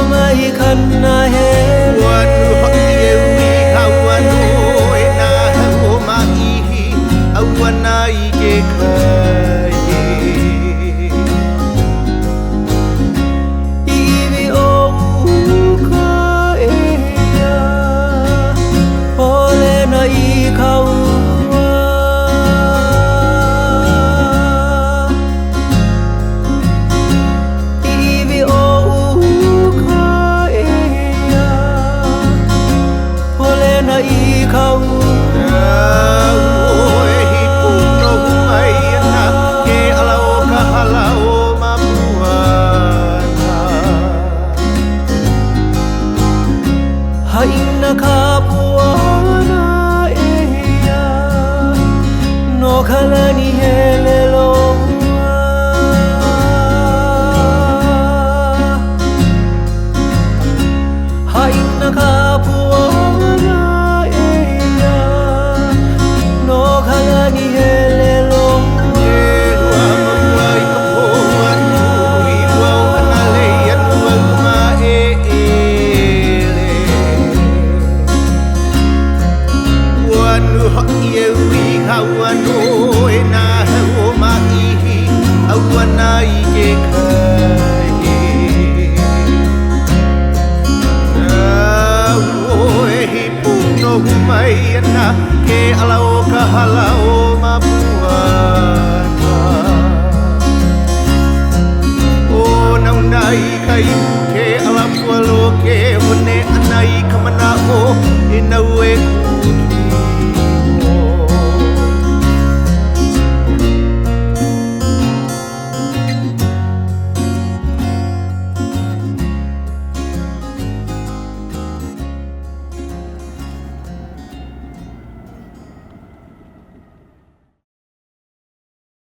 mai khanna he wan hoye wi kawanu na ho mai awanai ke khai ivi o ka eya ole na I khau Haina kapuana eya no khalani helelo haina kapuana eya no khalani helelo Hawanu na ho mai awanai ke khai hi puno mai na ke alau ka halau